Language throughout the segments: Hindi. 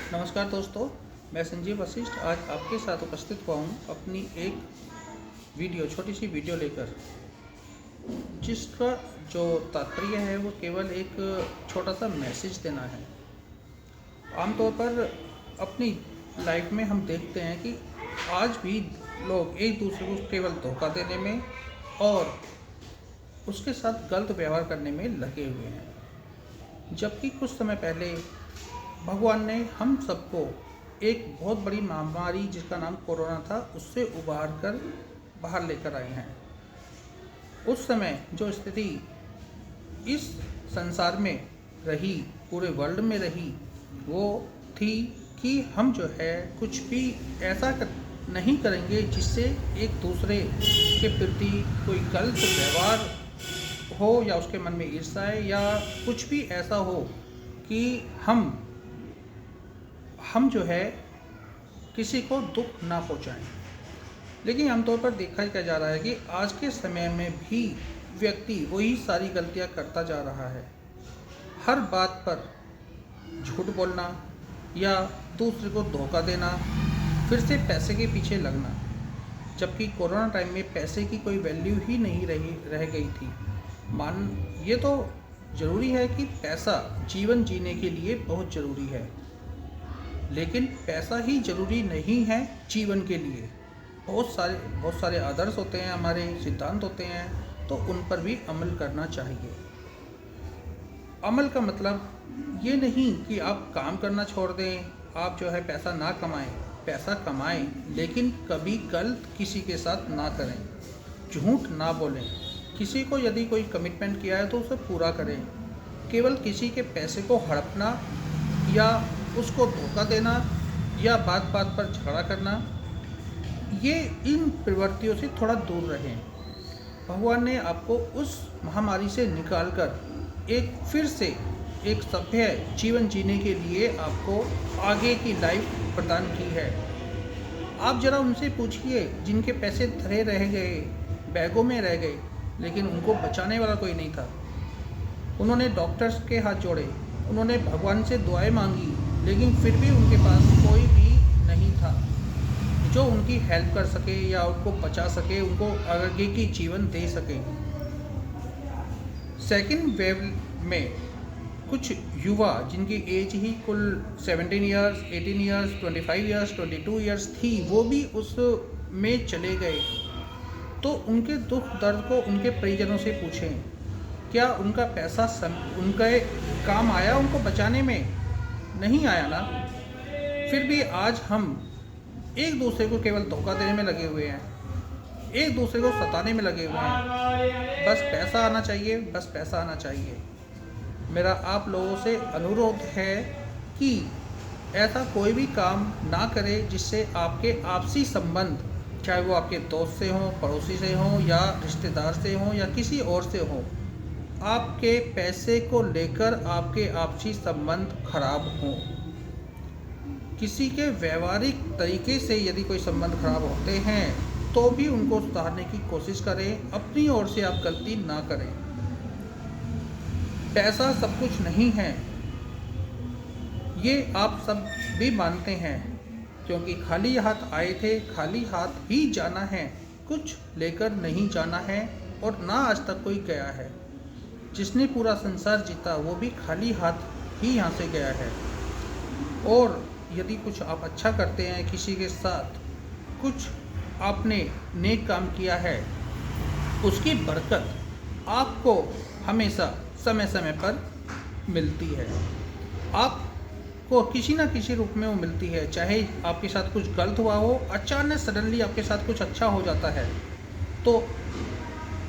नमस्कार दोस्तों, मैं संजीव वशिष्ठ आज आपके साथ उपस्थित हुआ हूँ अपनी एक छोटी सी वीडियो लेकर, जिसका जो तात्पर्य है वो केवल एक छोटा सा मैसेज देना है। आमतौर पर अपनी लाइफ में हम देखते हैं कि आज भी लोग एक दूसरे को केवल धोखा देने में और उसके साथ गलत व्यवहार करने में लगे हुए हैं, जबकि कुछ समय पहले भगवान ने हम सबको एक बहुत बड़ी महामारी जिसका नाम कोरोना था उससे उबार कर बाहर लेकर आए हैं। उस समय जो स्थिति इस संसार में रही, पूरे वर्ल्ड में रही, वो थी कि हम जो है कुछ भी ऐसा नहीं करेंगे जिससे एक दूसरे के प्रति कोई गलत व्यवहार हो या उसके मन में ईर्ष्या है या कुछ भी ऐसा हो कि हम जो है किसी को दुख ना पहुंचाएं। लेकिन आमतौर पर देखा क्या जा रहा है कि आज के समय में भी व्यक्ति वही सारी गलतियां करता जा रहा है। हर बात पर झूठ बोलना या दूसरे को धोखा देना, फिर से पैसे के पीछे लगना, जबकि कोरोना टाइम में पैसे की कोई वैल्यू ही नहीं रह गई थी। ये तो ज़रूरी है कि पैसा जीवन जीने के लिए बहुत ज़रूरी है, लेकिन पैसा ही ज़रूरी नहीं है जीवन के लिए। बहुत सारे आदर्श होते हैं, हमारे सिद्धांत होते हैं, तो उन पर भी अमल करना चाहिए। अमल का मतलब ये नहीं कि आप काम करना छोड़ दें, आप जो है पैसा ना कमाएं। पैसा कमाएं, लेकिन कभी गलत किसी के साथ ना करें, झूठ ना बोलें। किसी को यदि कोई कमिटमेंट किया है तो उसे पूरा करें। केवल किसी के पैसे को हड़पना या उसको धोखा देना या बात बात पर झगड़ा करना, ये इन प्रवृत्तियों से थोड़ा दूर रहें। भगवान ने आपको उस महामारी से निकालकर फिर से एक सभ्य जीवन जीने के लिए आपको आगे की लाइफ प्रदान की है। आप जरा उनसे पूछिए जिनके पैसे धरे रह गए, बैगों में रह गए, लेकिन उनको बचाने वाला कोई नहीं था। उन्होंने डॉक्टर्स के हाथ जोड़े, उन्होंने भगवान से दुआएं मांगी, लेकिन फिर भी उनके पास कोई भी नहीं था जो उनकी हेल्प कर सके या उनको बचा सके, उनको आगे की जीवन दे सके। सेकेंड वेव में कुछ युवा जिनकी एज ही कुल 17 ईयर्स, 18 ईयर्स, 25 ईयर्स, 22 ईयर्स थी, वो भी उस में चले गए। तो उनके दुख दर्द को उनके परिजनों से पूछें, क्या उनका पैसा उनके काम आया? उनको बचाने में नहीं आया ना। फिर भी आज हम एक दूसरे को केवल धोखा देने में लगे हुए हैं, एक दूसरे को सताने में लगे हुए हैं। बस पैसा आना चाहिए, बस पैसा आना चाहिए। मेरा आप लोगों से अनुरोध है कि ऐसा कोई भी काम ना करें जिससे आपके आपसी संबंध, चाहे वो आपके दोस्त से हों, पड़ोसी से हों या रिश्तेदार से हों या किसी और से हों, आपके पैसे को लेकर आपके आपसी संबंध खराब हों। किसी के व्यवहारिक तरीके से यदि कोई संबंध खराब होते हैं तो भी उनको सुधारने की कोशिश करें, अपनी ओर से आप गलती ना करें। पैसा सब कुछ नहीं है, ये आप सब भी मानते हैं, क्योंकि खाली हाथ आए थे, खाली हाथ ही जाना है, कुछ लेकर नहीं जाना है, और ना आज तक कोई गया है। जिसने पूरा संसार जीता वो भी खाली हाथ ही यहाँ से गया है। और यदि कुछ आप अच्छा करते हैं, किसी के साथ कुछ आपने नेक काम किया है, उसकी बरकत आपको हमेशा समय समय पर मिलती है। आपको किसी न किसी रूप में वो मिलती है। चाहे आपके साथ कुछ गलत हुआ हो, अचानक सडनली आपके साथ कुछ अच्छा हो जाता है, तो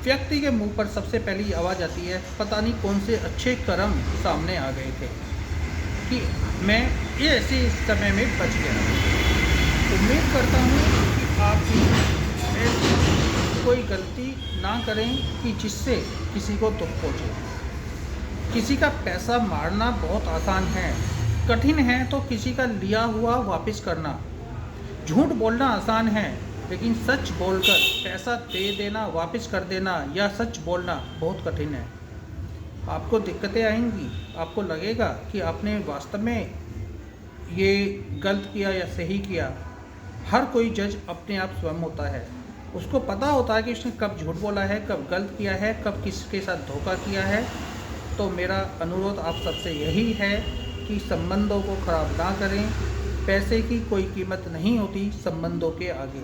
व्यक्ति के मुंह पर सबसे पहली आवाज़ आती है, पता नहीं कौन से अच्छे कर्म सामने आ गए थे कि मैं ये ऐसे समय में बच गया। उम्मीद करता हूँ कि आप भी ऐसी कोई गलती ना करें कि जिससे किसी को दुख पहुँचे। किसी का पैसा मारना बहुत आसान है, कठिन है तो किसी का लिया हुआ वापस करना। झूठ बोलना आसान है, लेकिन सच बोलकर पैसा दे देना, वापस कर देना या सच बोलना बहुत कठिन है। आपको दिक्कतें आएंगी, आपको लगेगा कि आपने वास्तव में ये गलत किया या सही किया, हर कोई जज अपने आप स्वयं होता है। उसको पता होता है कि उसने कब झूठ बोला है, कब गलत किया है, कब किसके साथ धोखा किया है। तो मेरा अनुरोध आप सबसे यही है कि संबंधों को ख़राब ना करें। पैसे की कोई कीमत नहीं होती संबंधों के आगे।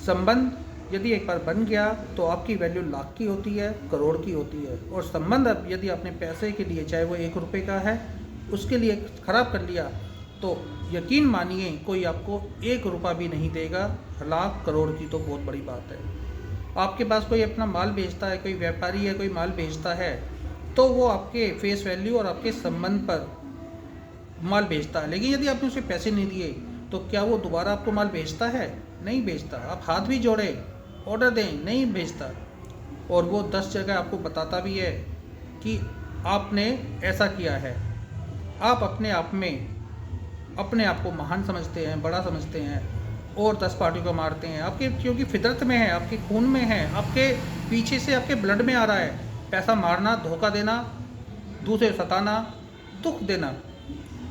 संबंध यदि एक बार बन गया तो आपकी वैल्यू लाख की होती है, करोड़ की होती है। और संबंध अब यदि आपने पैसे के लिए, चाहे वो 1 रुपये का है, उसके लिए ख़राब कर लिया तो यकीन मानिए कोई आपको 1 रुपया भी नहीं देगा। लाख करोड़ की तो बहुत बड़ी बात है। आपके पास कोई अपना माल बेचता है, कोई व्यापारी है, कोई माल बेचता है, तो वो आपके फेस वैल्यू और आपके संबंध पर माल बेचता है। लेकिन यदि आपने उसे पैसे नहीं दिए तो क्या वो दोबारा आपको माल बेचता है? नहीं बेचता। आप हाथ भी जोड़े, ऑर्डर दें, नहीं बेचता। और वो 10 जगह आपको बताता भी है कि आपने ऐसा किया है। आप अपने आप को महान समझते हैं, बड़ा समझते हैं और 10 पार्टियों को मारते हैं। आपके क्योंकि फितरत में है, आपके खून में है, आपके पीछे से आपके ब्लड में आ रहा है। पैसा मारना, धोखा देना, दूसरे सताना, दुख देना।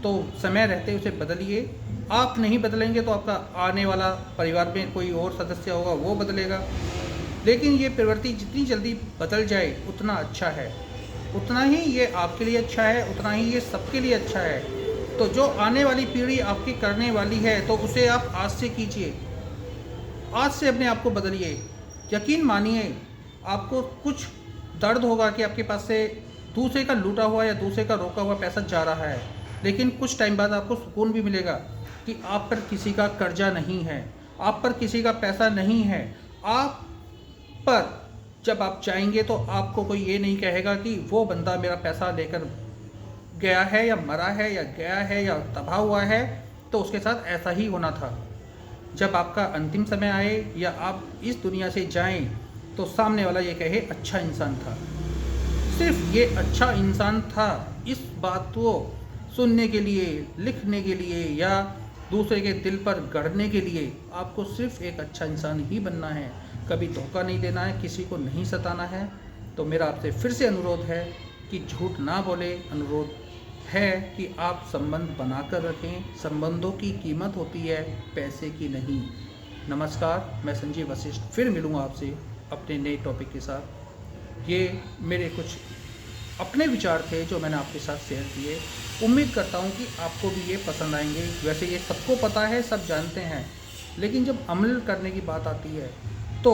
तो समय रहते उसे बदलिए। आप नहीं बदलेंगे तो आपका आने वाला परिवार में कोई और सदस्य होगा, वो बदलेगा। लेकिन ये प्रवृत्ति जितनी जल्दी बदल जाए उतना अच्छा है, उतना ही ये आपके लिए अच्छा है, उतना ही ये सबके लिए अच्छा है। तो जो आने वाली पीढ़ी आपकी करने वाली है तो उसे आप आज से कीजिए, आज से अपने आप को बदलिए। यकीन मानिए आपको कुछ दर्द होगा कि आपके पास से दूसरे का लूटा हुआ या दूसरे का रोका हुआ पैसा जा रहा है, लेकिन कुछ टाइम बाद आपको सुकून भी मिलेगा कि आप पर किसी का कर्जा नहीं है, आप पर किसी का पैसा नहीं है। आप पर जब आप जाएंगे तो आपको कोई ये नहीं कहेगा कि वो बंदा मेरा पैसा लेकर गया है या मरा है या गया है या तबाह हुआ है, तो उसके साथ ऐसा ही होना था। जब आपका अंतिम समय आए या आप इस दुनिया से जाएं तो सामने वाला ये कहे अच्छा इंसान था। सिर्फ ये अच्छा इंसान था, इस बात को सुनने के लिए, लिखने के लिए या दूसरे के दिल पर गढ़ने के लिए आपको सिर्फ एक अच्छा इंसान ही बनना है। कभी धोखा नहीं देना है, किसी को नहीं सताना है। तो मेरा आपसे फिर से अनुरोध है कि झूठ ना बोले। अनुरोध है कि आप संबंध बनाकर रखें। संबंधों की कीमत होती है, पैसे की नहीं। नमस्कार, मैं संजीव वशिष्ठ फिर मिलूँगा आपसे अपने नए टॉपिक के साथ। ये मेरे कुछ अपने विचार थे जो मैंने आपके साथ शेयर किए। उम्मीद करता हूँ कि आपको भी ये पसंद आएंगे। वैसे ये सबको पता है, सब जानते हैं, लेकिन जब अमल करने की बात आती है तो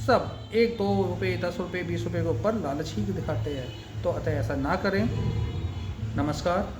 सब 1-2 रुपये, 10 रुपये, 20 रुपये के ऊपर लालच ही दिखाते हैं। तो अतः ऐसा ना करें। नमस्कार।